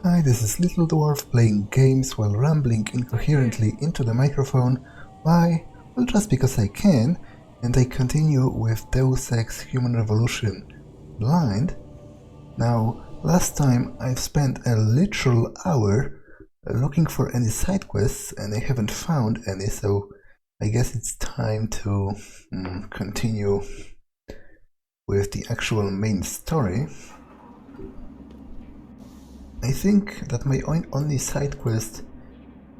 Hi, this is Little Dwarf playing games while rambling incoherently into the microphone. Why? Well, just because I can, and I continue with Deus Ex Human Revolution Blind. Now, last time I've spent a literal hour looking for any side quests and I haven't found any, so I guess it's time to continue with the actual main story. I think that my only side quest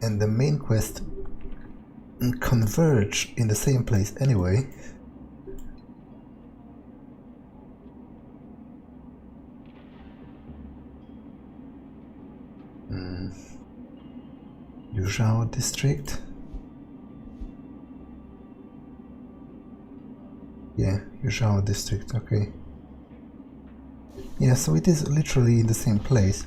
and the main quest converge in the same place anyway. Yuzhao district. Yeah, Yuzhao district, okay. Yeah, so it is literally in the same place.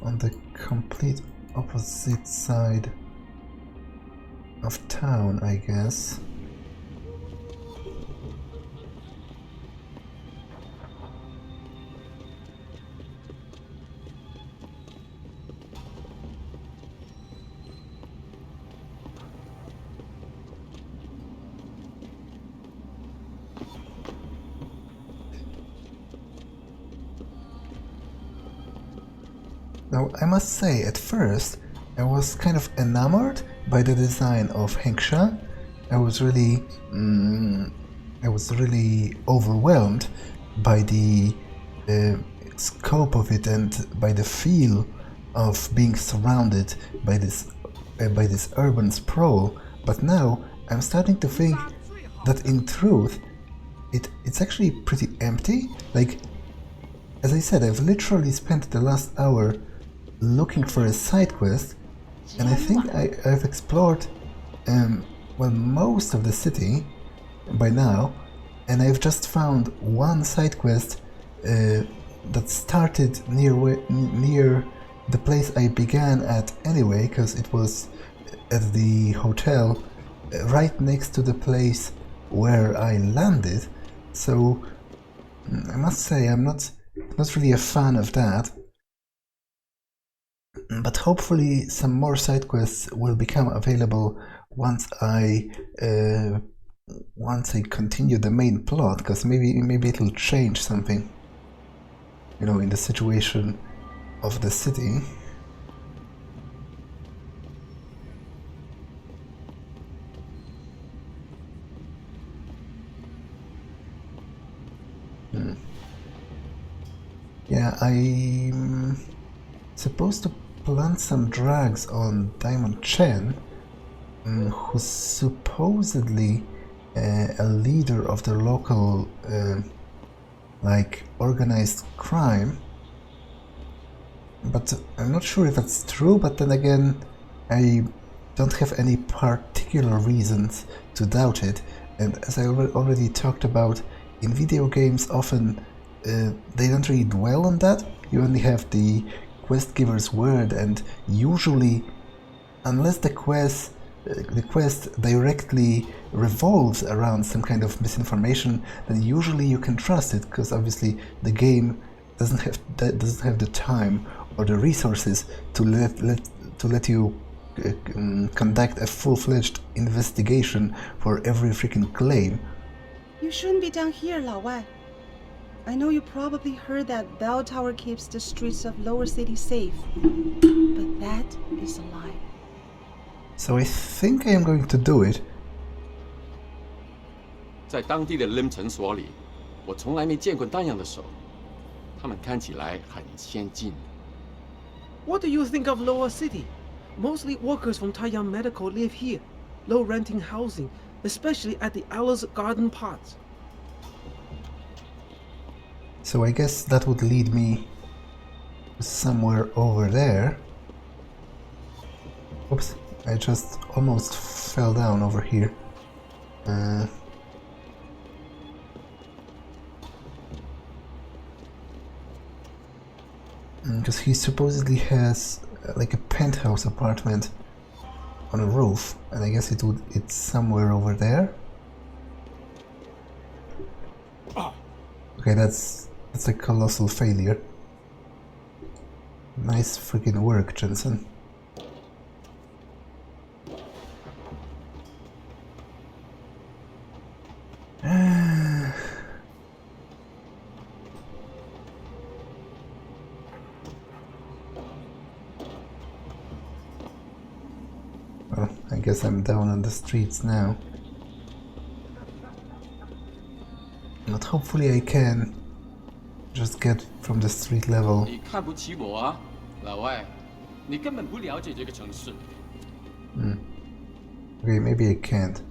On the complete opposite side of town, I guess. Now, I must say, at first, I was kind of enamored by the design of Hengsha. I was really overwhelmed by the scope of it and by the feel of being surrounded by this urban sprawl. But now I'm starting to think that in truth, it's actually pretty empty. Like, as I said, I've literally spent the last hour looking for a side quest, and I think I've explored well, most of the city by now, and I've just found one side quest that started near the place I began at anyway, because it was at the hotel right next to the place where I landed. So I must say I'm not really a fan of that. But hopefully some more side quests will become available once I continue the main plot, because maybe it'll change something, you know, in the situation of the city. Yeah, I'm supposed to plant some drugs on Diamond Chen, who's supposedly a leader of the local like organized crime, but I'm not sure if that's true. But then again, I don't have any particular reasons to doubt it, and as I already talked about, in video games often they don't really dwell on that. You only have the quest giver's word, and usually, unless the quest directly revolves around some kind of misinformation, then usually you can trust it, because obviously the game doesn't have the time or the resources to let you conduct a full-fledged investigation for every freaking claim. You shouldn't be down here, Lao Wai. I know you probably heard that BellTower keeps the streets of Lower City safe, but that is a lie. So I think I am going to do it. 在当地的 BLIND 诊所里，我从来没见过那样的手，他们看起来很先进。What do you think of Lower City? Mostly workers from Taiyang Medical live here, low-renting housing, especially at the Owl's Garden parts. So I guess that would lead me somewhere over there. Oops, I just almost fell down over here. Because he supposedly has like a penthouse apartment on a roof, and I guess it's somewhere over there. Okay, that's a colossal failure. Nice freaking work, Jensen. Well, I guess I'm down on the streets now. But hopefully I can just get from the street level. 你看不起我啊，老外，你根本不了解这个城市。Okay, maybe I can't.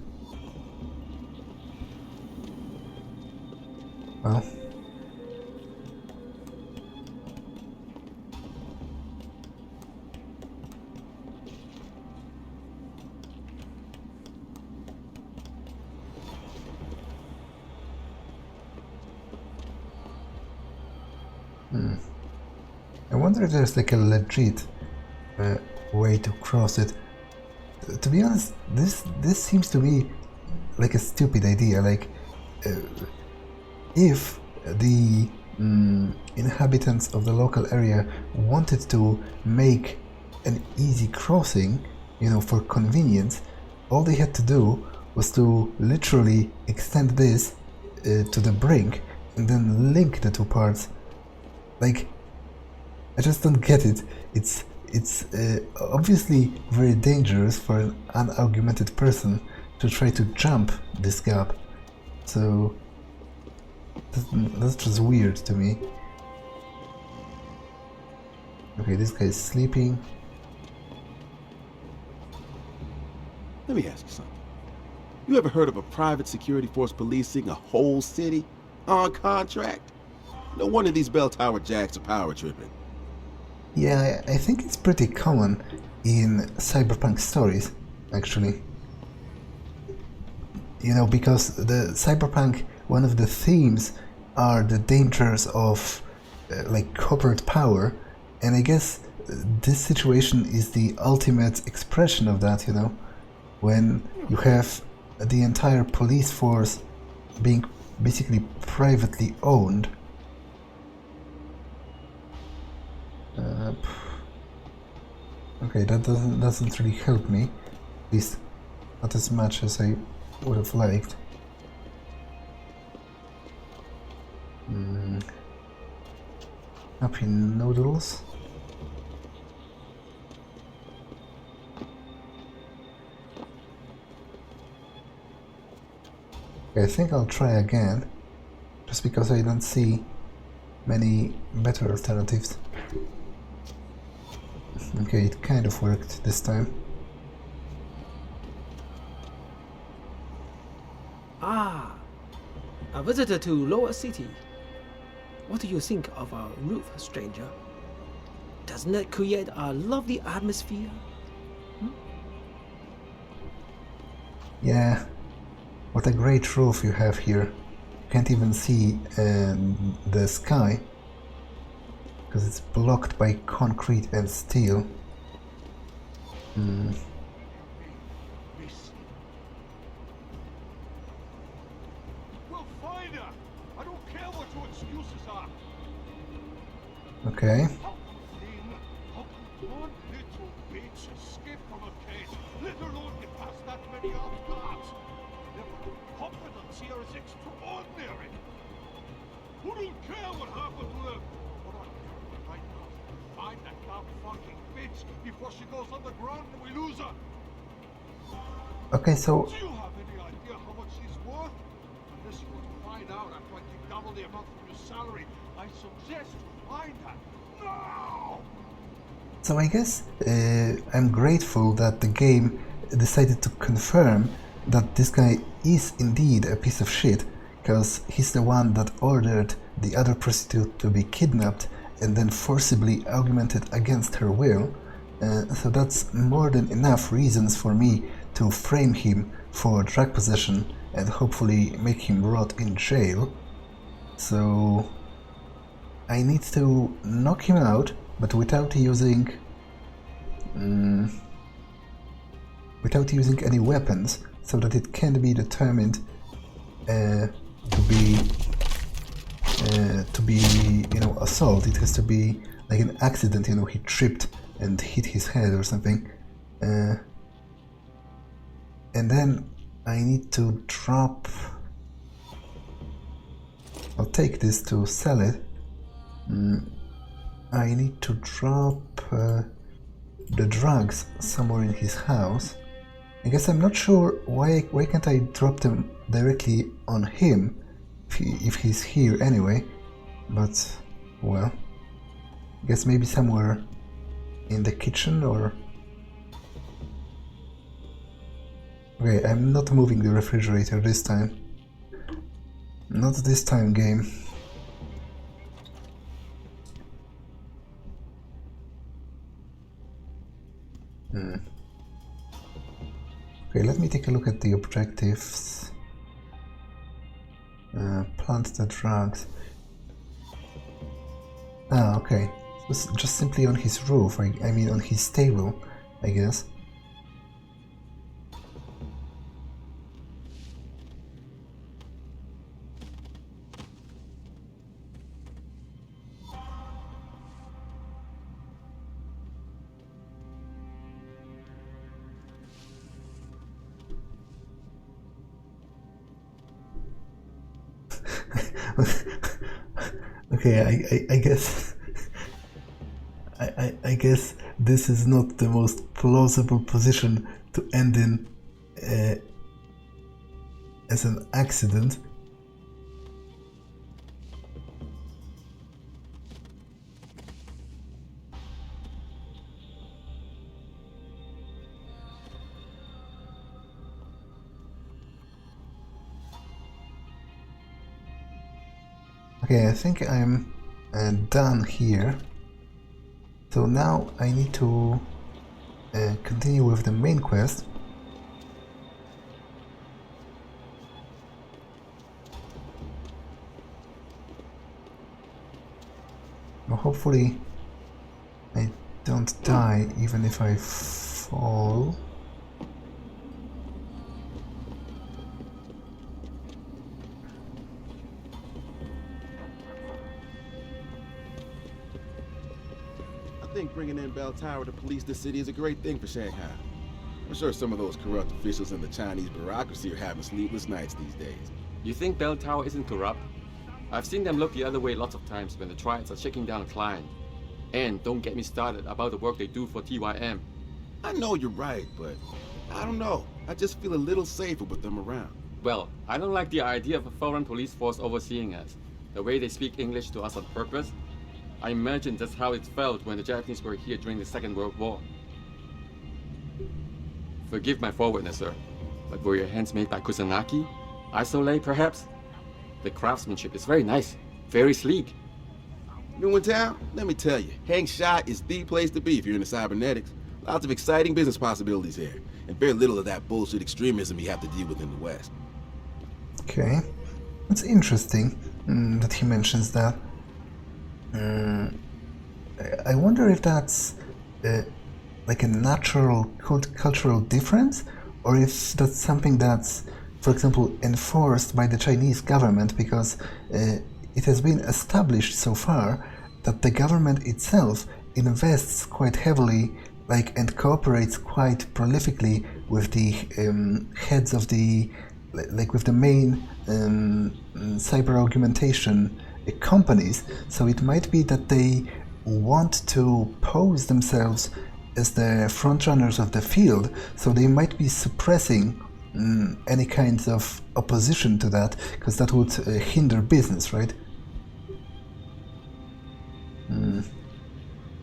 Well. I wonder if there's like a legit way to cross it. To be honest, this seems to me like a stupid idea. Like, if the inhabitants of the local area wanted to make an easy crossing, you know, for convenience, all they had to do was to literally extend this to the brink and then link the two parts. Like, I just don't get it. It's obviously very dangerous for an unargumented person to try to jump this gap. So that's just weird to me. Okay, this guy is sleeping. Let me ask you something. You ever heard of a private security force policing a whole city on contract? No wonder these BellTower jacks are power tripping. Yeah, I think it's pretty common in cyberpunk stories, actually. You know, because the cyberpunk, one of the themes are the dangers of like corporate power, and I guess this situation is the ultimate expression of that, you know, when you have the entire police force being basically privately owned. Okay, that doesn't really help me, at least not as much as I would have liked. Happy noodles. Okay, I think I'll try again, just because I don't see many better alternatives. Okay, it kind of worked this time. Ah, a visitor to Lower City. What do you think of our roof, stranger? Doesn't it create a lovely atmosphere? Yeah, what a great roof you have here. You can't even see the sky, because it's blocked by concrete and steel. We'll find her. I don't care what your excuses are. Okay. How can one little bitch escape from a cage, let alone get past that many armed guards? Their confidence here is extraordinary. Who don't care what happened to them? What I care right now is find that damn fucking bitch before she goes underground and we lose her. Okay, so Do you have any idea how much she's worth? Unless you want to find out after I take double the amount from your salary, I suggest you find her now! So I guess I'm grateful that the game decided to confirm that this guy is indeed a piece of shit, because he's the one that ordered the other prostitute to be kidnapped and then forcibly augmented against her will. So that's more than enough reasons for me to frame him for drug possession and hopefully make him rot in jail. So I need to knock him out, but without using any weapons, so that it can be determined to be assault. It has to be like an accident, you know, he tripped and hit his head or something. And then I need to drop... I'll take this to sell it. I need to drop the drugs somewhere in his house. I guess I'm not sure why can't I drop them directly on him if he's here anyway, but well, I guess maybe somewhere in the kitchen or... Okay, I'm not moving the refrigerator this time. Not this time, game. Okay, let me take a look at the objectives. Plant the drugs. Ah, okay. It's just simply on his roof, I mean on his stable, I guess. Okay, I guess I guess this is not the most plausible position to end in as an accident. Okay, I think I'm done here. So now I need to continue with the main quest. Well, hopefully I don't die even if I fall. I think bringing in BellTower to police the city is a great thing for Shanghai. I'm sure some of those corrupt officials in the Chinese bureaucracy are having sleepless nights these days. You think BellTower isn't corrupt? I've seen them look the other way lots of times when the triads are shaking down a client. And don't get me started about the work they do for TYM. I know you're right, but I don't know. I just feel a little safer with them around. Well, I don't like the idea of a foreign police force overseeing us. The way they speak English to us on purpose. I imagine that's how it felt when the Japanese were here during the Second World War. Forgive my forwardness, sir, but were your hands made by Kusanagi? Isolate, perhaps? The craftsmanship is very nice, very sleek. New in town? Let me tell you, Hengsha is the place to be if you're into cybernetics. Lots of exciting business possibilities here, and very little of that bullshit extremism you have to deal with in the West. Okay, it's interesting that he mentions that. I wonder if that's like a natural cultural difference, or if that's something that's, for example, enforced by the Chinese government, because it has been established so far that the government itself invests quite heavily, like, and cooperates quite prolifically with the heads of the, like, with the main cyber augmentation companies. So it might be that they want to pose themselves as the frontrunners of the field, so they might be suppressing any kinds of opposition to that, because that would hinder business, right?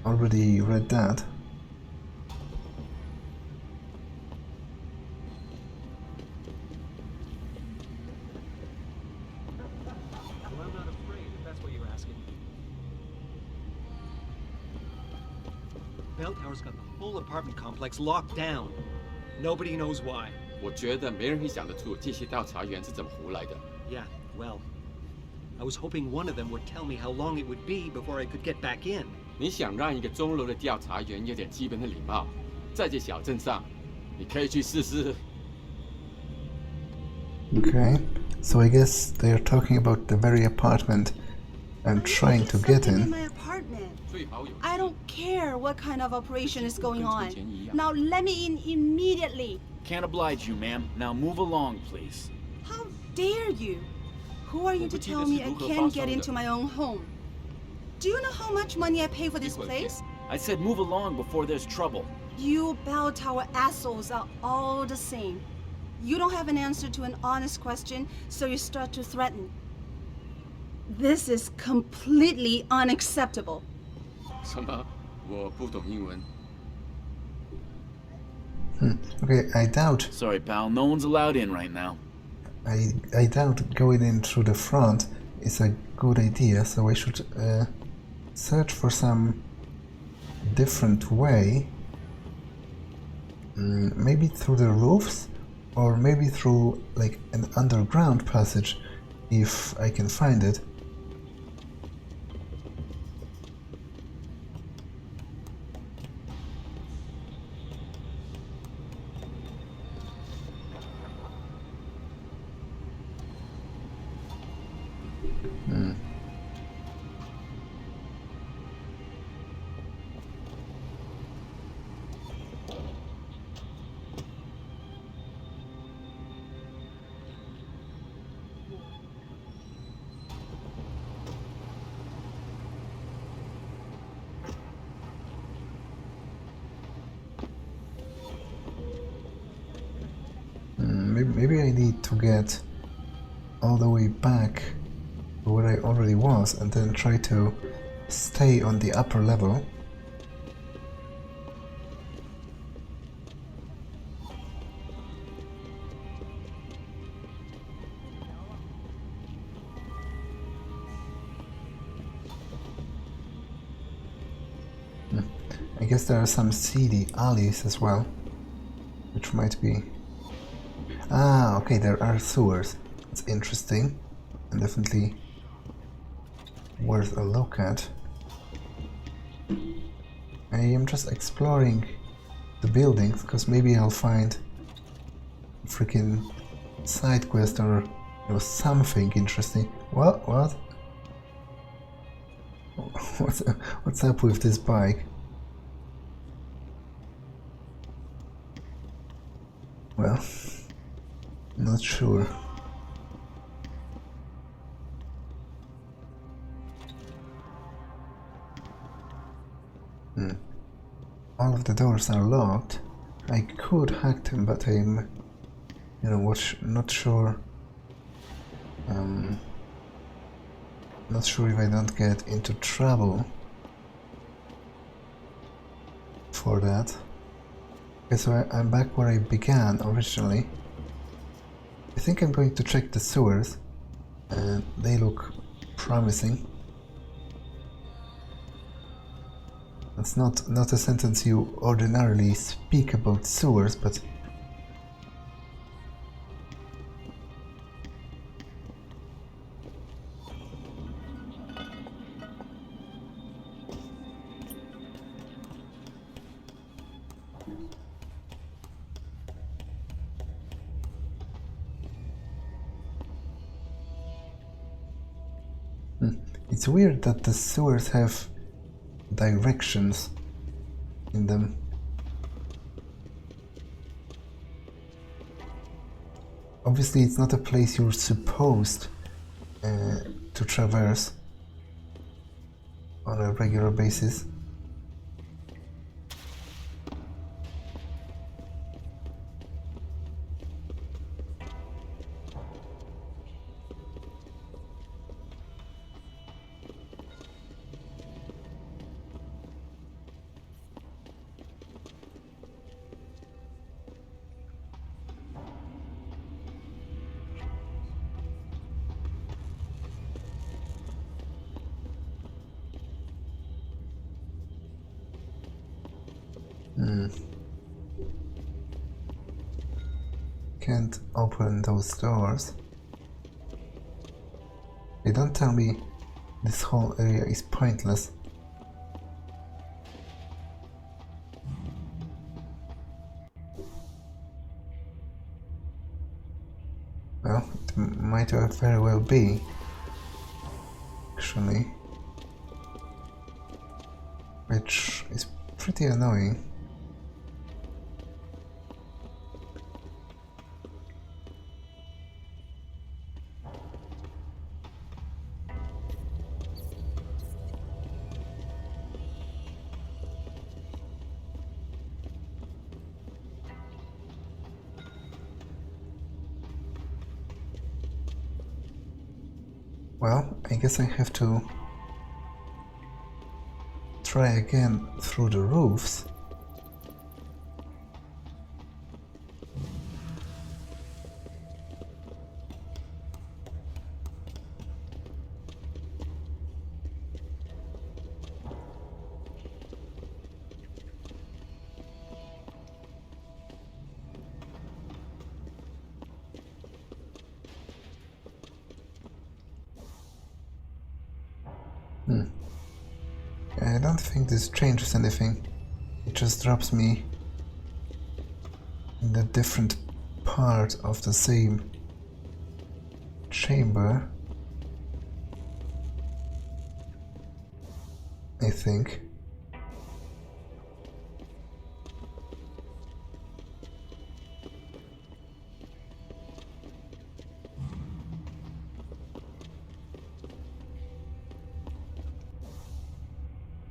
Already read that. Well, I'm not afraid, if that's what you're asking. BellTower's got the whole apartment complex locked down. Nobody knows why. 我觉得没人会想得出这些调查员是怎么胡来的。 Yeah, well, I was hoping one of them would tell me how long it would be before I could get back in. 你想让一个钟楼的调查员有点基本的礼貌，在这小镇上，你可以去试试。 Okay, so I guess they are talking about the very apartment I'm Are you trying to making get something in. my apartment. 注意保有。 I don't care what kind of operation is going on. 跟从前一样。 Now let me in immediately. Can't oblige you, ma'am. Now move along, please. How dare you? Who are you to tell me I can't get into my own home? Do you know how much money I pay for this place? I said move along before there's trouble. You BellTower assholes are all the same. You don't have an answer to an honest question, so you start to threaten. This is completely unacceptable. 什么？我不懂英文。 Okay, I doubt Sorry, pal. No one's allowed in right now. I doubt going in through the front is a good idea, so I should search for some different way. Maybe through the roofs, or maybe through like an underground passage, if I can find it. Maybe I need to get all the way back to where I already was and then try to stay on the upper level. I guess there are some seedy alleys as well, which might be... Ah, okay, there are sewers. It's interesting and definitely worth a look at. I am just exploring the buildings because maybe I'll find a freaking side quest or something interesting. What? What's up with this bike? Well, not sure. All of the doors are locked. I could hack them, but I'm, not sure. Not sure if I don't get into trouble for that. Okay, so I'm back where I began originally. I think I'm going to check the sewers, and they look promising. That's not a sentence you ordinarily speak about sewers, but it's weird that the sewers have directions in them. Obviously, it's not a place you're supposed to traverse on a regular basis. Can't open those doors. They don't tell me this whole area is pointless. Well, it might very well be. actually, which is pretty annoying. Well, I guess I have to try again through the roofs. I don't think this changes anything. It just drops me in a different part of the same chamber, I think.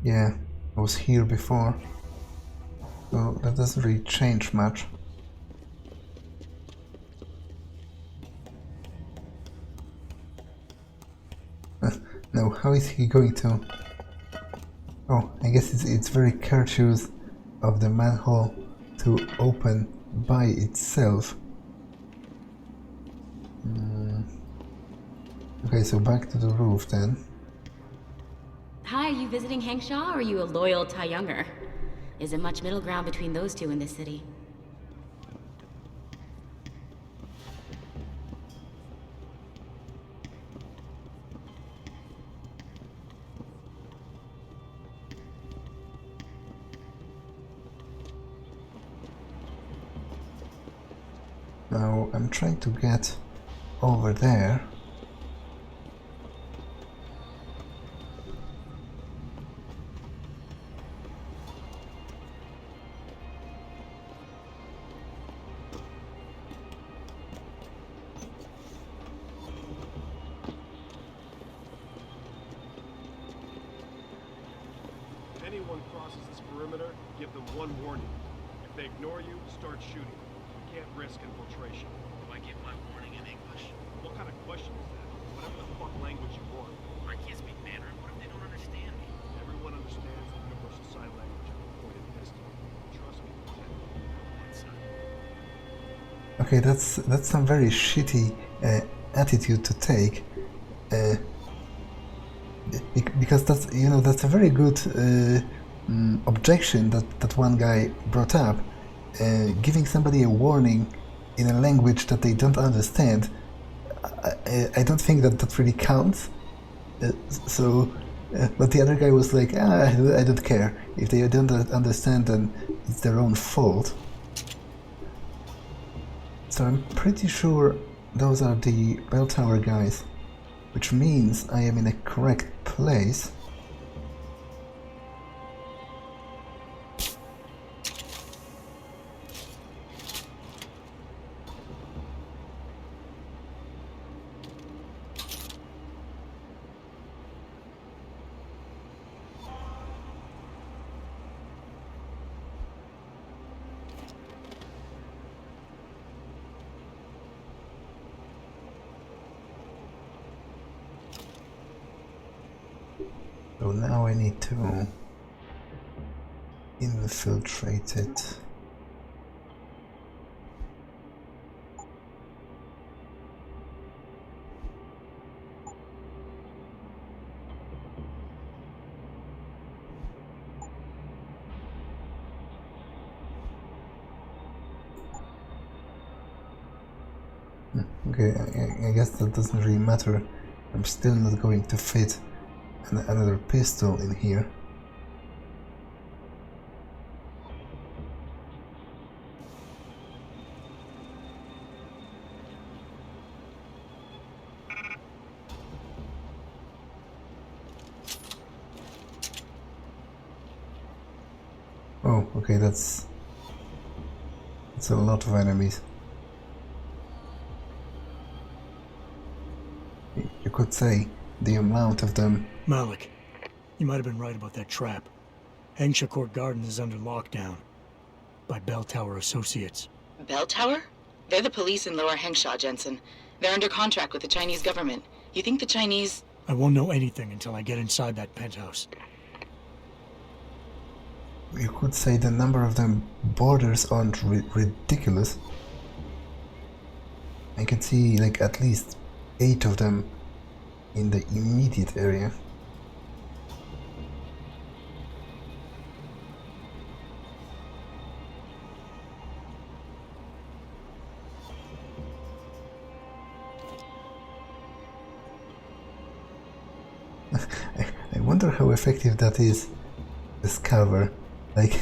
Yeah, I was here before, so that doesn't really change much. Now, how is he going to... Oh, I guess it's very courteous of the manhole to open by itself. Okay, so back to the roof then. Hi, are you visiting Hengsha or are you a loyal Taiyunger? Is it much middle ground between those two in this city? Now I'm trying to get over there. If anyone crosses this perimeter, give them one warning. If they ignore you, start shooting. You can't risk infiltration. Do I give my warning in English? What kind of question is that? Whatever the fuck language you want. I can't speak Mandarin. What if they don't understand me? Everyone understands the universal sign language of the pointed pistol. Trust me, Lieutenant. Okay, that's some very shitty attitude to take, because that's, you know, that's a very good objection that one guy brought up. Giving somebody a warning in a language that they don't understand, I don't think that really counts. But the other guy was like, I don't care. If they don't understand, then it's their own fault. So I'm pretty sure those are the BellTower guys, which means I am in a correct place. So now I need to infiltrate it. Okay, I guess that doesn't really matter. I'm still not going to fit another pistol in here. Oh, okay, that's a lot of enemies. You could say the amount of them. Malik, you might have been right about that trap. Hengsha Court Gardens is under lockdown by BellTower Associates. BellTower? They're the police in Lower Hengsha, Jensen. They're under contract with the Chinese government. You think the Chinese... I won't know anything until I get inside that penthouse. You could say the number of them borders on ridiculous. I can see like at least 8 of them in the immediate area. I wonder how effective that is, this cover. Like,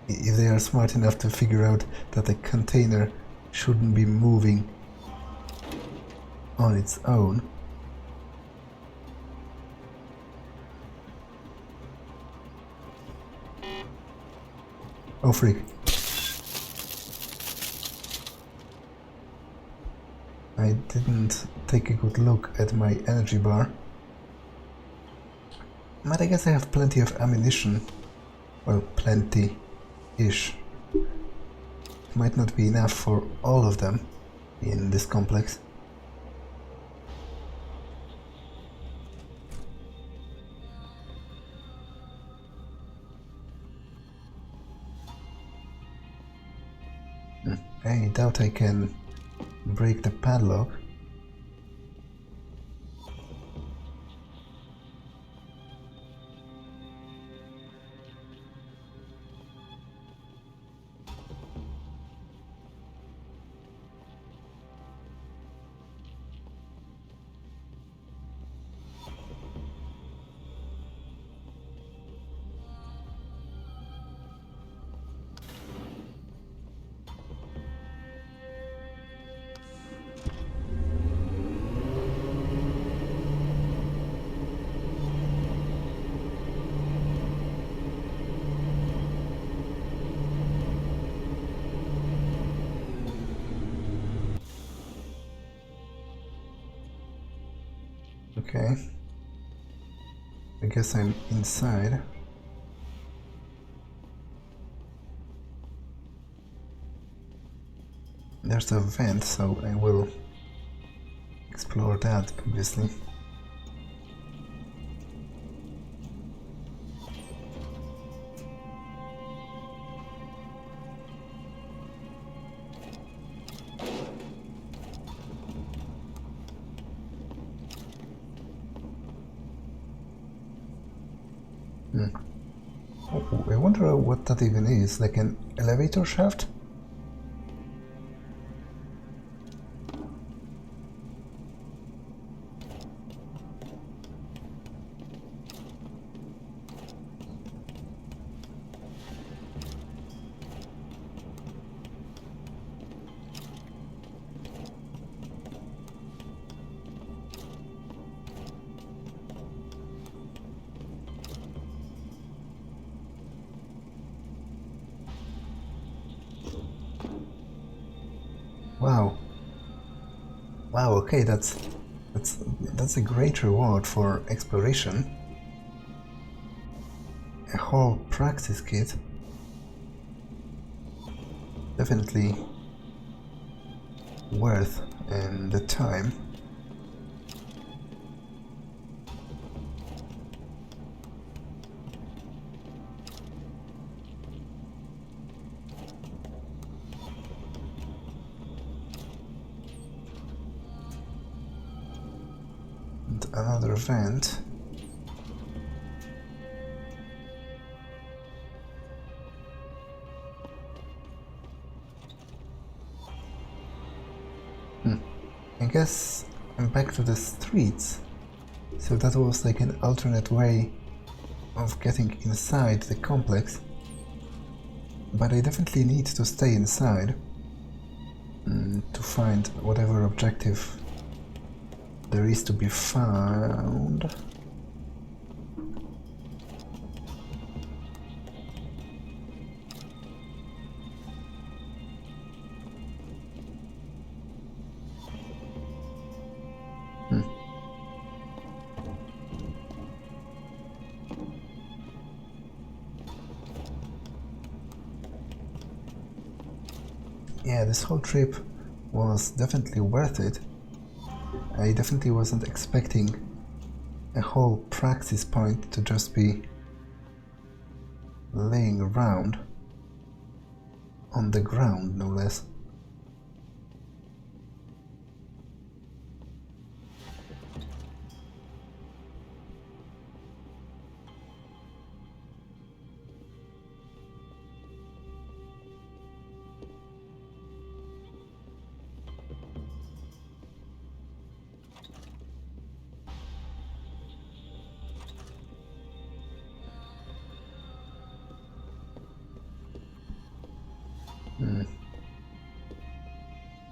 if they are smart enough to figure out that the container shouldn't be moving on its own. Oh freak. I didn't take a good look at my energy bar. But I guess I have plenty of ammunition. Well, plenty-ish. Might not be enough for all of them in this complex. I doubt I can break the padlock. Okay, I guess I'm inside. There's a vent, so I will explore that, obviously. Oh, I wonder what that even is, like an elevator shaft? Wow. Wow, okay, that's a great reward for exploration. A whole practice kit. Definitely worth the time. Another vent. I guess I'm back to the streets. So that was like an alternate way of getting inside the complex. But I definitely need to stay inside to find whatever objective there is to be found. yeah, this whole trip was definitely worth it. I definitely wasn't expecting a whole praxis point to just be laying around on the ground, no less.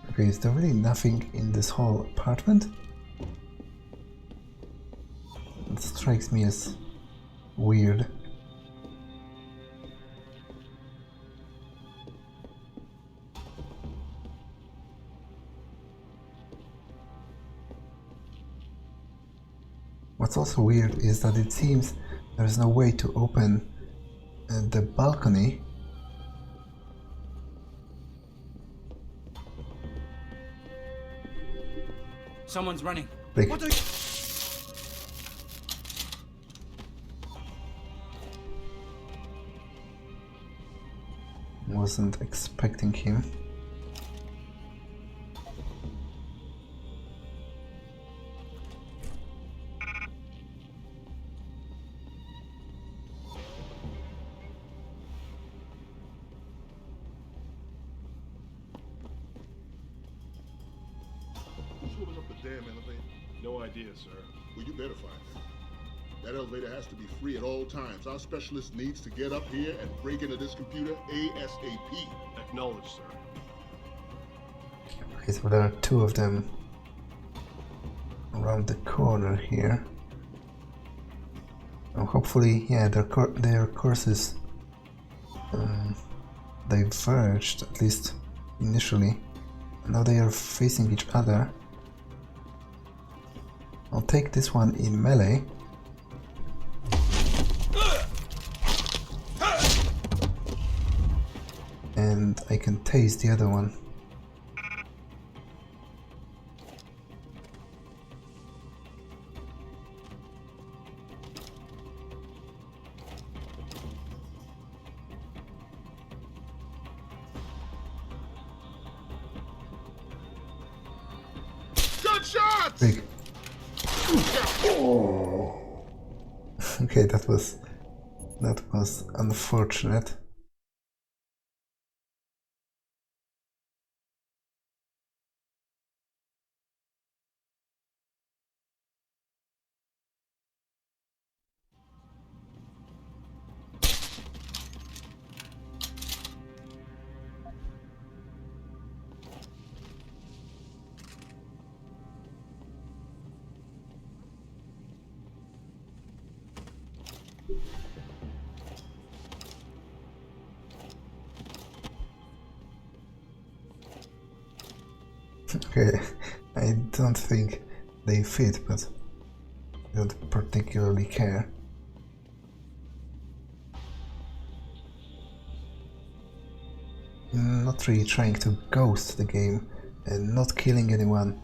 Okay, is there really nothing in this whole apartment? It strikes me as weird. What's also weird is that it seems there's no way to open the balcony. Someone's running. Like, What are you... Wasn't expecting him. Who's holding up the damn elevator? No idea, sir. Well, you better find out. That elevator has to be free at all times. Our specialist needs to get up here and break into this computer ASAP. Acknowledged, sir. Okay, so there are two of them around the corner here. Hopefully, yeah, their courses diverged, at least initially. Now they are facing each other. I'll take this one in melee. And I can tase the other one. Gunshots! Big. Oh. Okay, that was unfortunate. Okay, I don't think they fit, but I don't particularly care. I'm not really trying to ghost the game, and not killing anyone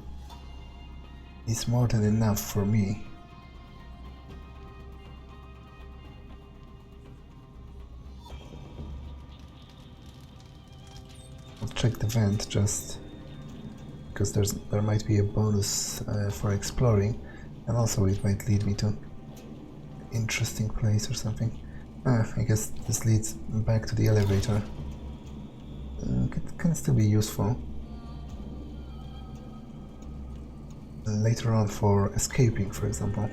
is more than enough for me. I'll check the vent just because there might be a bonus for exploring, and also it might lead me to an interesting place or something. I guess this leads back to the elevator. It can still be useful later on for escaping, for example.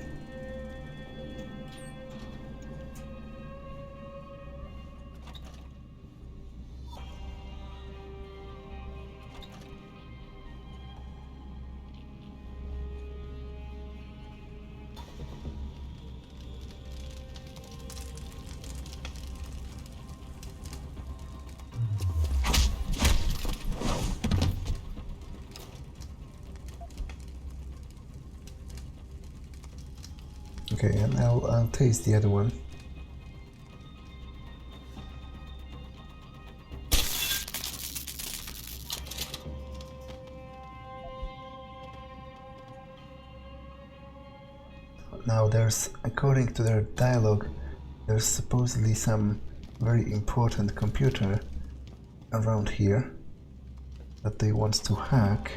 Okay, and I'll taste the other one. Now there's, according to their dialogue, there's supposedly some very important computer around here that they want to hack.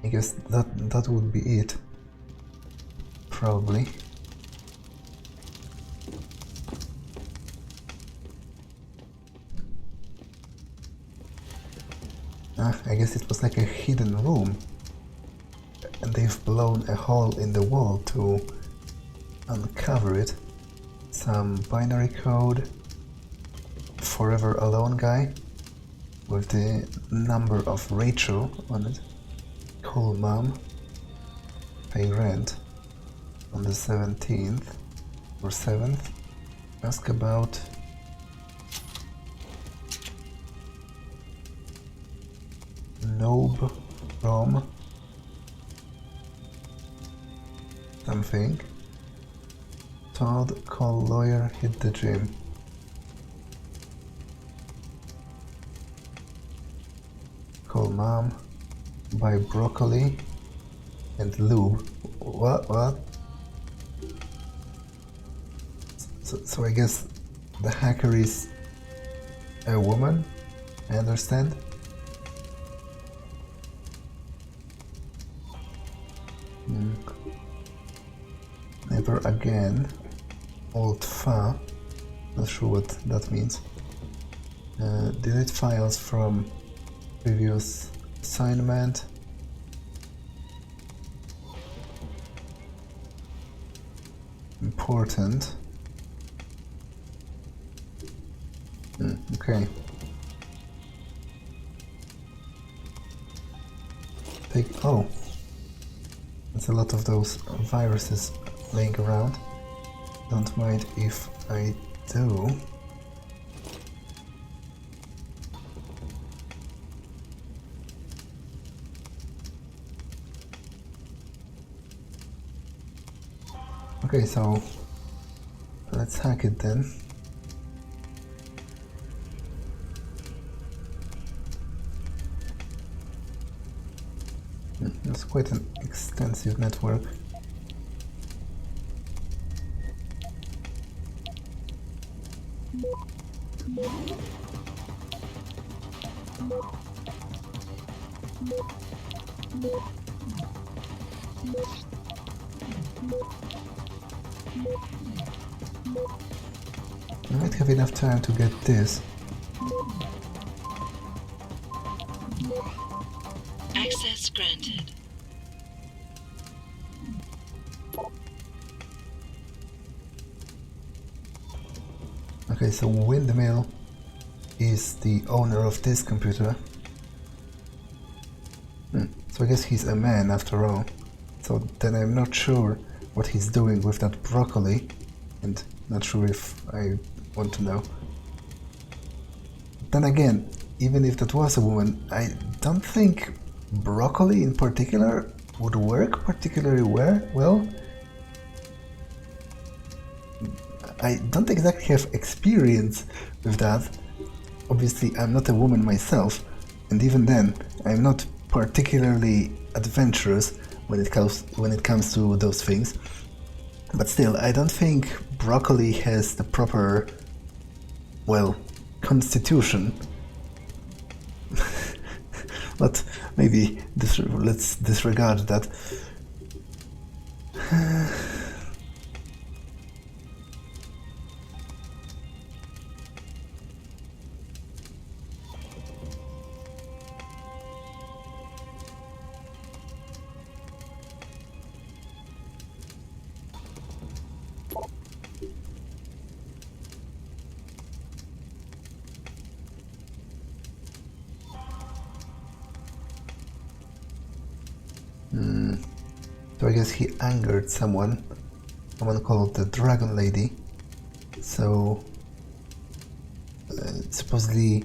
I guess that would be it. Probably. I guess it was like a hidden room, and they've blown a hole in the wall to uncover it. Some binary code, forever alone guy with the number of Rachel on it. Call mom, pay rent on the 17th or 7th. Ask about Nob from something. Todd, call lawyer, hit the gym. Call mom, buy broccoli and lube. What? So I guess the hacker is a woman, I understand. Never again. Old fa. Not sure what that means. Delete files from previous assignment. Important. Okay. Oh. There's a lot of those viruses laying around. Don't mind if I do. Okay, so let's hack it then. It's quite an extensive network. I might have enough time to get this. Access granted. Okay, so Windmill is the owner of this computer. So I guess he's a man after all. So then I'm not sure what he's doing with that broccoli, and not sure if I want to know. Then again, even if that was a woman, I don't think broccoli in particular would work particularly well. I don't exactly have experience with that. Obviously, I'm not a woman myself, and even then, I'm not particularly adventurous when it comes to those things. But still, I don't think broccoli has the proper, well, constitution. But maybe let's disregard that. So I guess he angered someone called the Dragon Lady. So supposedly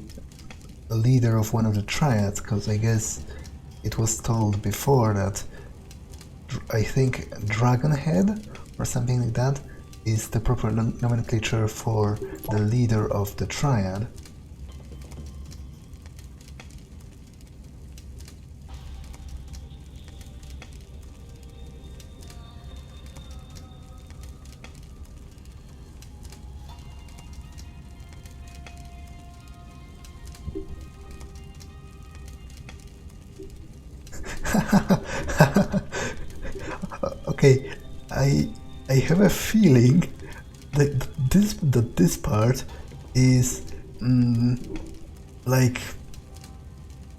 a leader of one of the triads, because I guess it was told before that I think Dragonhead or something like that is the proper nomenclature for the leader of the triad. Okay, I have a feeling that this part is like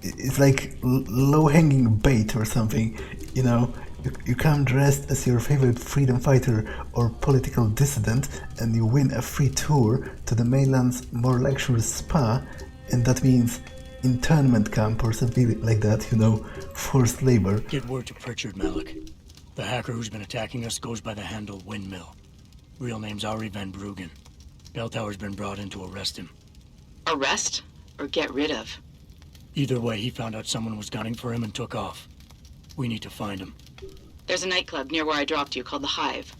it's like low-hanging bait or something. You know, you come dressed as your favorite freedom fighter or political dissident, and you win a free tour to the mainland's more luxurious spa, and that means internment camp or something like that. You know, forced labor. Get word to Pritchard, Malik. The hacker who's been attacking us goes by the handle Windmill. Real name's Ari Van Bruggen. BellTower's been brought in to arrest him. Arrest? Or get rid of? Either way, he found out someone was gunning for him and took off. We need to find him. There's a nightclub near where I dropped you called the Hive.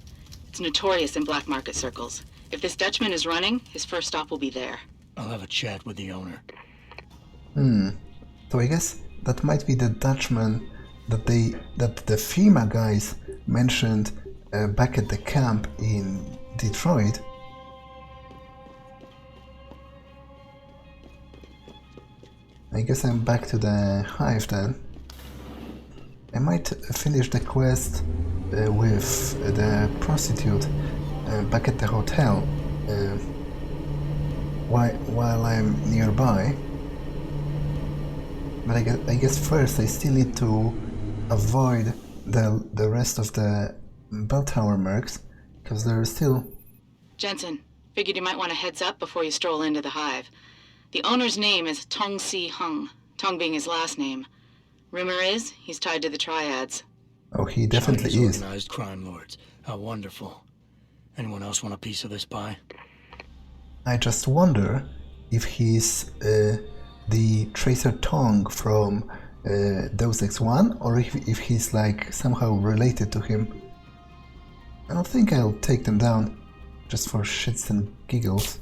It's notorious in black market circles. If this Dutchman is running, his first stop will be there. I'll have a chat with the owner. So I guess that might be the Dutchman that the FEMA guys mentioned back at the camp in Detroit. I guess I'm back to the Hive then. I might finish the quest with the prostitute back at the hotel while I'm nearby. But I guess first I still need to avoid the rest of the BellTower mercs, because there are still... Jensen, figured you might want a heads up before you stroll into the Hive. The owner's name is Tong Si Hung, Tong being his last name. Rumor is, he's tied to the Triads. Oh, he definitely China's is. Organized crime lords. How wonderful. Anyone else want a piece of this pie? I just wonder if he's the Tracer Tong from Deus Ex 1, or if he's like somehow related to him. I don't think I'll take them down, just for shits and giggles.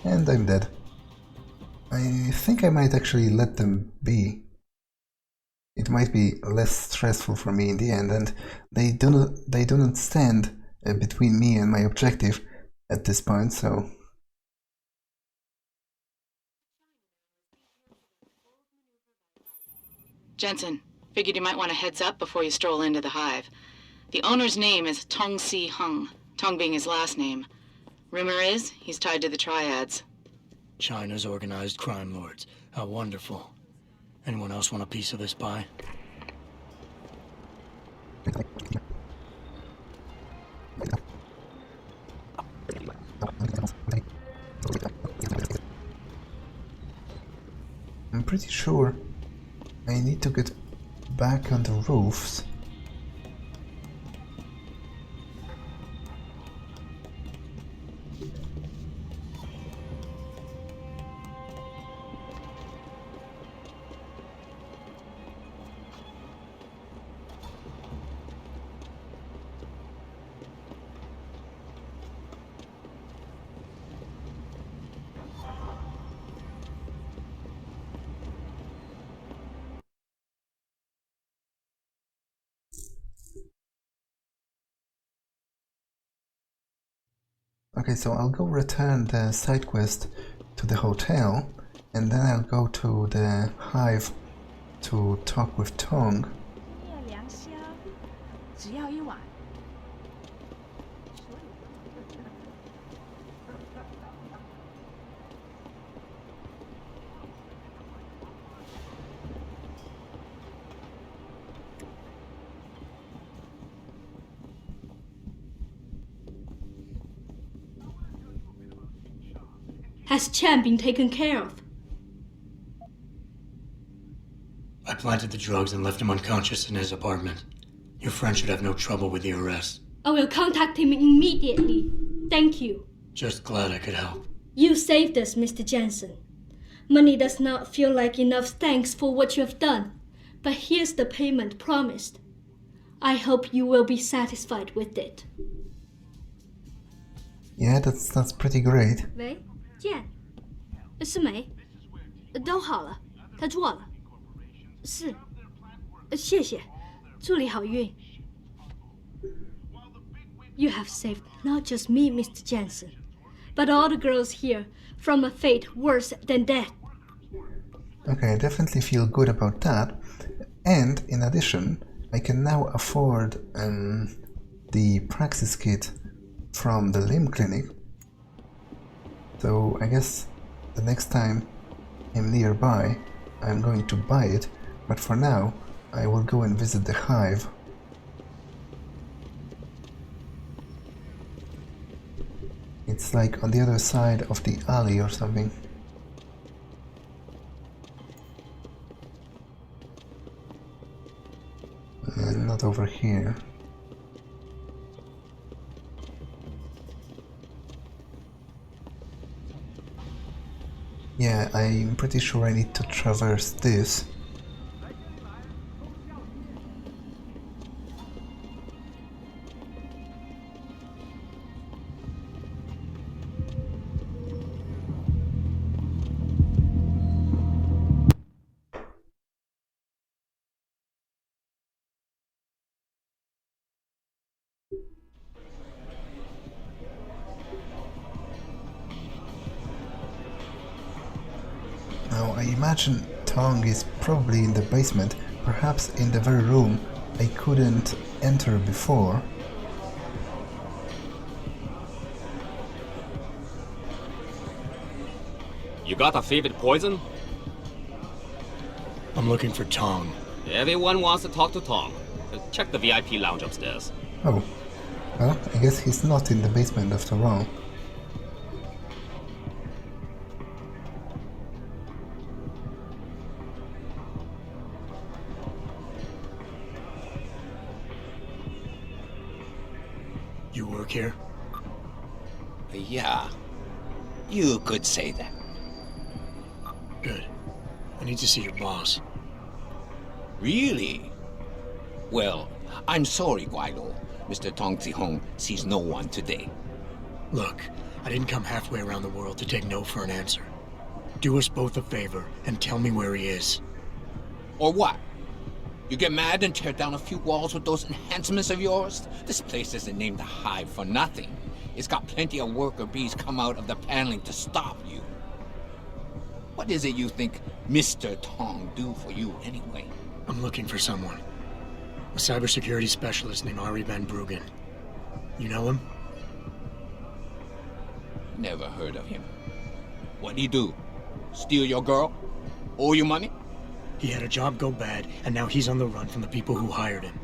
And I'm dead. I think I might actually let them be. It might be less stressful for me in the end, and they do not stand between me and my objective at this point, so... Jensen, figured you might want a heads up before you stroll into the Hive. The owner's name is Tong Si Hung, Tong being his last name. Rumor is, he's tied to the Triads. China's organized crime lords. How wonderful. Anyone else want a piece of this pie? I'm pretty sure I need to get back on the roofs. Okay, so I'll go return the side quest to the hotel, and then I'll go to the Hive to talk with Tong. Has Chen been taken care of? I planted the drugs and left him unconscious in his apartment. Your friend should have no trouble with the arrest. I will contact him immediately. Thank you. Just glad I could help. You saved us, Mr. Jensen. Money does not feel like enough thanks for what you have done, but here's the payment promised. I hope you will be satisfied with it. Yeah, that's pretty great.喂，见，是没？都好了，他做了。是，谢谢，祝你好运。You have saved not just me, Mr. Jensen, but all the girls here from a fate worse than death. Okay, I definitely feel good about that. And in addition, I can now afford the praxis kit from the limb clinic. So I guess the next time I'm nearby, I'm going to buy it. But for now, I will go and visit the Hive. It's like on the other side of the alley or something. Not over here. Yeah, I'm pretty sure I need to traverse this. Now, I imagine Tong is probably in the basement, perhaps in the very room I couldn't enter before. You got a favorite poison? I'm looking for Tong. Everyone wants to talk to Tong. Check the VIP lounge upstairs. Oh, well, I guess he's not in the basement after all. You work here? Yeah, you could say that. Good. I need to see your boss. Really? Well, I'm sorry, Guaido. Mr. Tong Zihong sees no one today. Look, I didn't come halfway around the world to take no for an answer. Do us both a favor and tell me where he is. Or what? You get mad and tear down a few walls with those enhancements of yours? This place isn't named the Hive for nothing. It's got plenty of worker bees come out of the paneling to stop you. What is it you think Mr. Tong do for you anyway? I'm looking for someone. A cybersecurity specialist named Ari Van Bruggen. You know him? Never heard of him. What'd he do? Steal your girl? Owe you money? He had a job go bad, and now he's on the run from the people who hired him.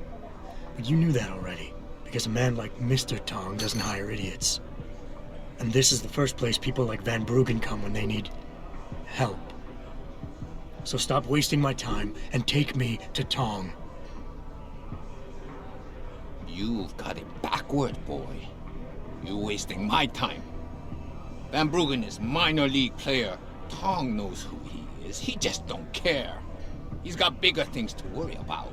But you knew that already, because a man like Mr. Tong doesn't hire idiots. And this is the first place people like Van Bruggen come when they need help. So stop wasting my time and take me to Tong. You've got it backward, boy. You're wasting my time. Van Bruggen is minor league player. Tong knows who he is. He just don't care. He's got bigger things to worry about.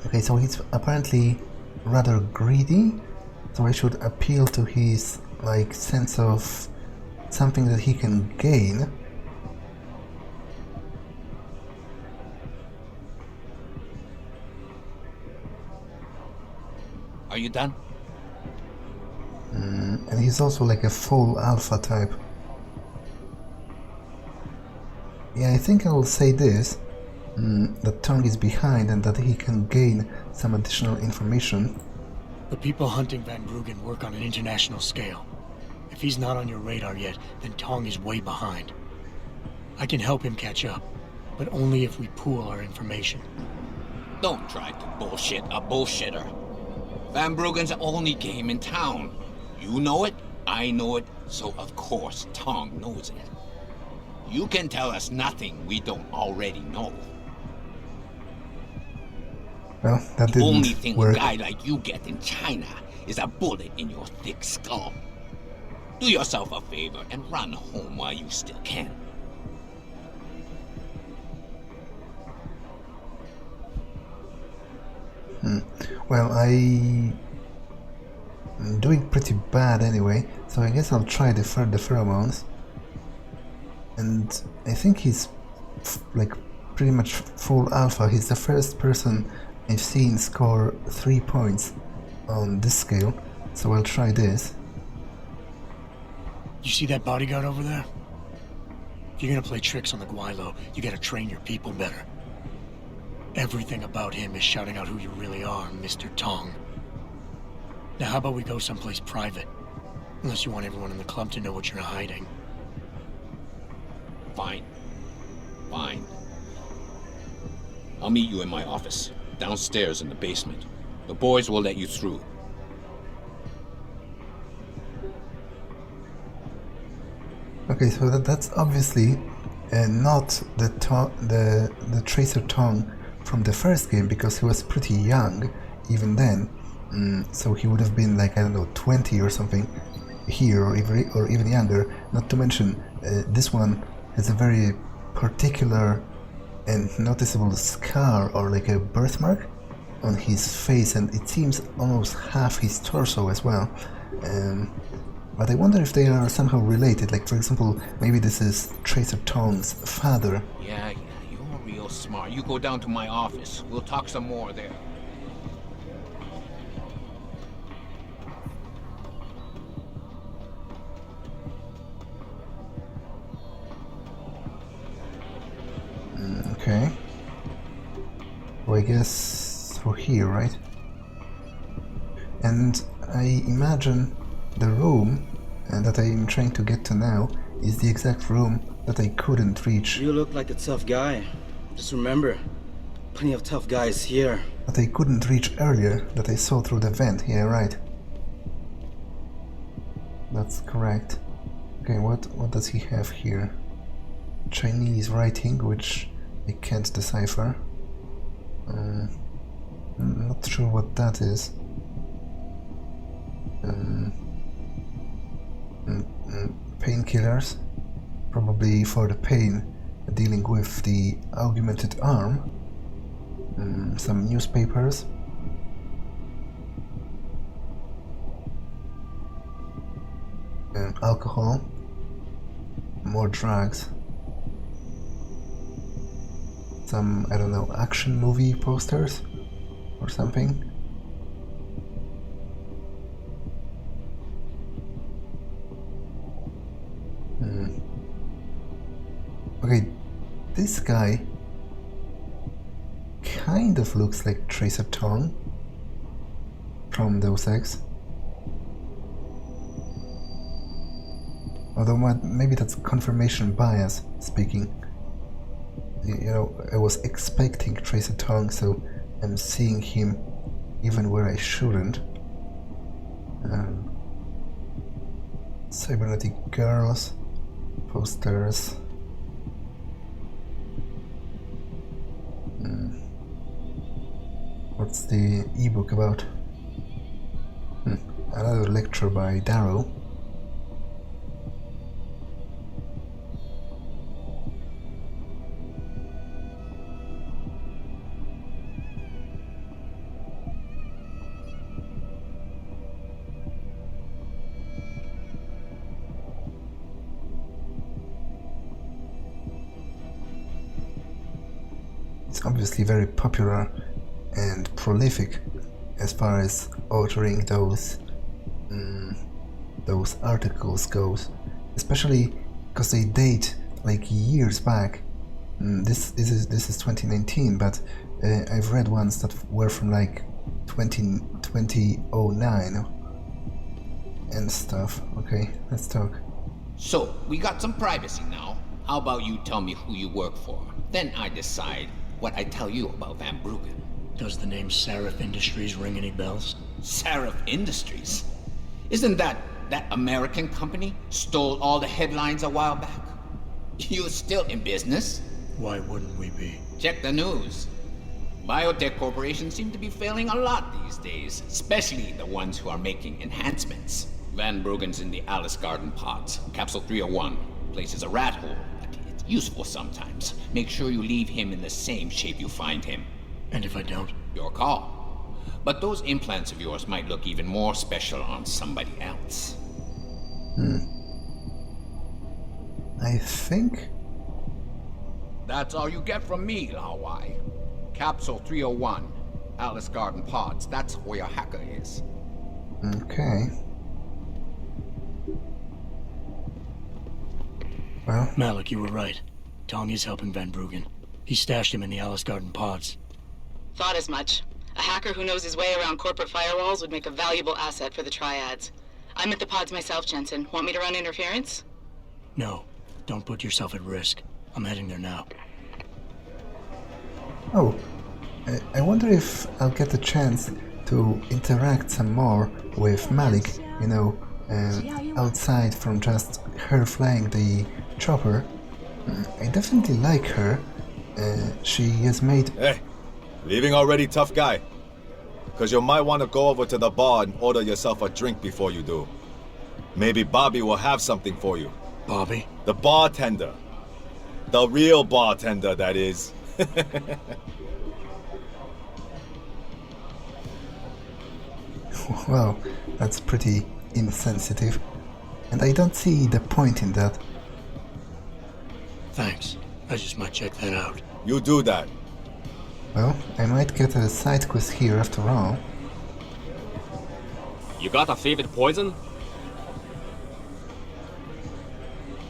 Okay, so he's apparently rather greedy, so I should appeal to his, like, sense of something that he can gain. Are you done? And he's also like a full alpha type. Yeah, I think I will say this, that Tong is behind and that he can gain some additional information. The people hunting Van Bruggen work on an international scale. If he's not on your radar yet, then Tong is way behind. I can help him catch up, but only if we pool our information. Don't try to bullshit a bullshitter. Van Bruggen's the only game in town. You know it, I know it, so of course Tong knows it. You can tell us nothing we don't already know. Well, that the only didn't thing work. a guy like you get in China is a bullet in your thick skull. Do yourself a favor and run home while you still can. Well, I'm doing pretty bad anyway, so I guess I'll try the pheromones. And I think he's like pretty much full alpha. He's the first person I've seen score 3 points on this scale, so I'll try this. You see that bodyguard over there? If you're gonna play tricks on the Guaylo, you gotta train your people better. Everything about him is shouting out who you really are, Mr. Tong. Now how about we go someplace private? Unless you want everyone in the club to know what you're hiding. Fine. Fine. I'll meet you in my office, downstairs in the basement. The boys will let you through. Okay, so that's obviously not the Tracer Tong from the first game, because he was pretty young even then. So he would have been like, I don't know, 20 or something here, or even younger. Not to mention, this one has a very particular and noticeable scar, or like a birthmark on his face, and it seems almost half his torso as well. But I wonder if they are somehow related. Like, for example, maybe this is Tracer Tong's father. Yeah, you're real smart. You go down to my office. We'll talk some more there. Okay. Well, I guess through here, right? And I imagine the room that I'm trying to get to now is the exact room that I couldn't reach. You look like a tough guy. Just remember, plenty of tough guys here. That I couldn't reach earlier, that I saw through the vent. Yeah, right. That's correct. Okay, what does he have here? Chinese writing, which I can't decipher. I'm not sure what that is. Painkillers, probably for the pain, dealing with the augmented arm. Some newspapers. Alcohol. More drugs. Some, I don't know, action movie posters or something. Okay, this guy kind of looks like Tracer Tong from Deus Ex. Although maybe that's confirmation bias speaking. You know, I was expecting Tracer Tong, so I'm seeing him even where I shouldn't. Cybernetic girls, posters. What's the ebook about? Another lecture by Darrow. It's obviously very popular and prolific as far as authoring those articles goes, especially because they date like years back. This is 2019, but I've read ones that were from like 2009 and stuff. Okay, let's talk. So, we got some privacy now. How about you tell me who you work for? Then I decide what I tell you about Van Bruggen. Does the name Seraph Industries ring any bells? Seraph Industries? Isn't that American company stole all the headlines a while back? You're still in business? Why wouldn't we be? Check the news. Biotech corporations seem to be failing a lot these days, especially the ones who are making enhancements. Van Bruggen's in the Alice Garden pods. Capsule 301. Place is a rat hole, but it's useful sometimes. Make sure you leave him in the same shape you find him. And if I don't? Your call. But those implants of yours might look even more special on somebody else. I think... That's all you get from me, Lao Wai. Capsule 301. Alice Garden pods. That's where your hacker is. Okay. Well... Malik, you were right. Tong is helping Van Bruggen. He stashed him in the Alice Garden pods. Thought as much. A hacker who knows his way around corporate firewalls would make a valuable asset for the triads. I'm at the pods myself, Jensen. Want me to run interference? No. Don't put yourself at risk. I'm heading there now. Oh, I wonder if I'll get a chance to interact some more with Malik, you know, outside from just her flying the chopper. I definitely like her. She has made... Hey, leaving already, tough guy? Because you might want to go over to the bar and order yourself a drink before you do. Maybe Bobby will have something for you. Bobby? The bartender. The real bartender, that is. Well, that's pretty insensitive. And I don't see the point in that. Thanks. I just might check that out. You do that. Well, I might get a side quest here after all. You got a favorite poison?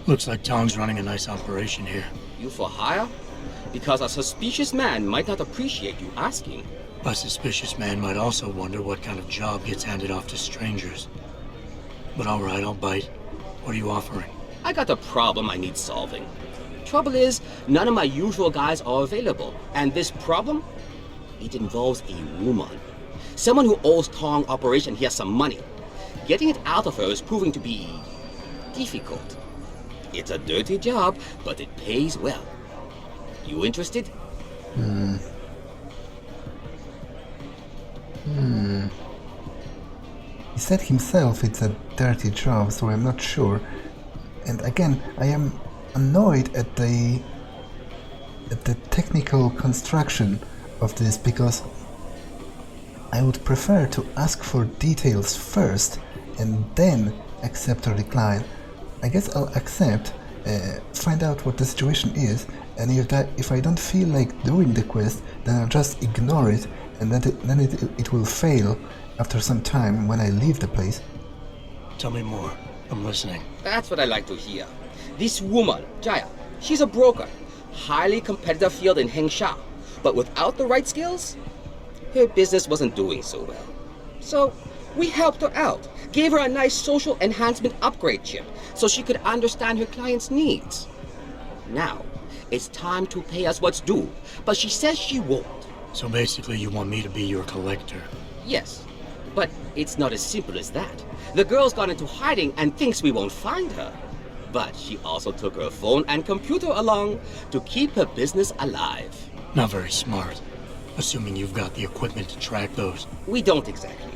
Looks like Tong's running a nice operation here. You for hire? Because a suspicious man might not appreciate you asking. A suspicious man might also wonder what kind of job gets handed off to strangers. But alright, I'll bite. What are you offering? I got a problem I need solving. Trouble is, none of my usual guys are available. And this problem? It involves a woman. Someone who owes Tong Operation here some money. Getting it out of her is proving to be... difficult. It's a dirty job, but it pays well. You interested? He said himself it's a dirty job, so I'm not sure. And again, I am annoyed at the technical construction of this, because I would prefer to ask for details first and then accept or decline. I guess I'll accept, find out what the situation is, and if I don't feel like doing the quest, then I'll just ignore it, and then it will fail after some time when I leave the place. Tell me more. I'm listening. That's what I like to hear. This woman, Jaya, she's a broker. Highly competitive field in Hengsha. But without the right skills, her business wasn't doing so well. So we helped her out. Gave her a nice social enhancement upgrade chip so she could understand her clients' needs. Now, it's time to pay us what's due, but she says she won't. So basically you want me to be your collector? Yes, but it's not as simple as that. The girl's gone into hiding and thinks we won't find her. But she also took her phone and computer along to keep her business alive. Not very smart, assuming you've got the equipment to track those. We don't exactly.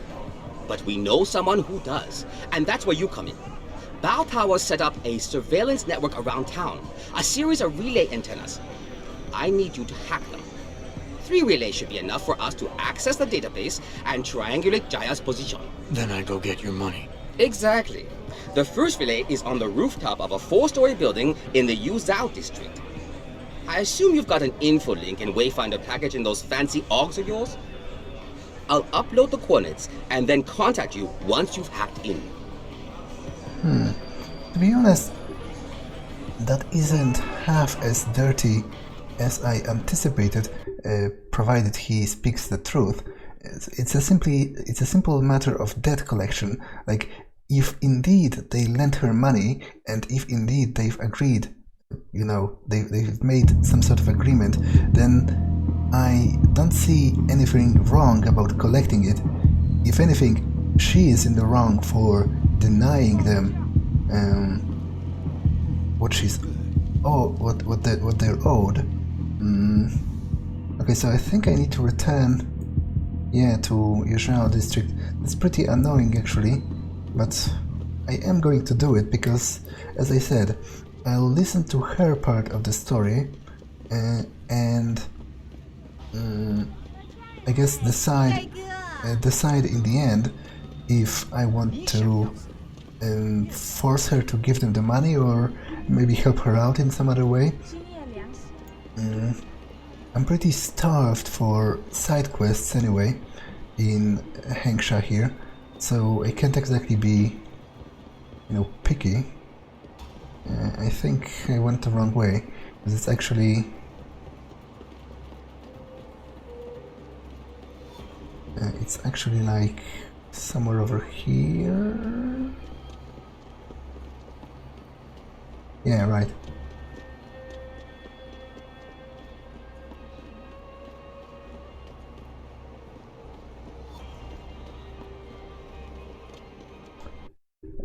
But we know someone who does, and that's where you come in. BellTower set up a surveillance network around town, a series of relay antennas. I need you to hack them. 3 relays should be enough for us to access the database and triangulate Jaya's position. Then I go get your money. Exactly. The first relay is on the rooftop of a 4-story building in the Yuzhou district. I assume you've got an info link and Wayfinder package in those fancy AUGs of yours? I'll upload the coordinates and then contact you once you've hacked in. To be honest, that isn't half as dirty as I anticipated, provided he speaks the truth. It's a simple matter of debt collection. Like, if indeed they lent her money, and if indeed they've agreed, you know, they've made some sort of agreement, then I don't see anything wrong about collecting it. If anything, she is in the wrong for denying them what they're owed. Okay, so I think I need to return, yeah, to Yuzhao district. That's pretty annoying actually, but I am going to do it because, as I said, I'll listen to her part of the story and I guess decide in the end if I want to force her to give them the money or maybe help her out in some other way. I'm pretty starved for side quests anyway in Hengsha here, so I can't exactly be, you know, picky. I think I went the wrong way, because it's actually like somewhere over here. Yeah, right.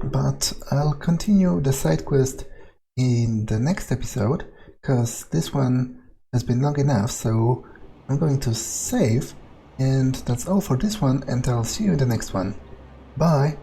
But I'll continue the side quest in the next episode, because this one has been long enough, so I'm going to save, and that's all for this one, and I'll see you in the next one. Bye!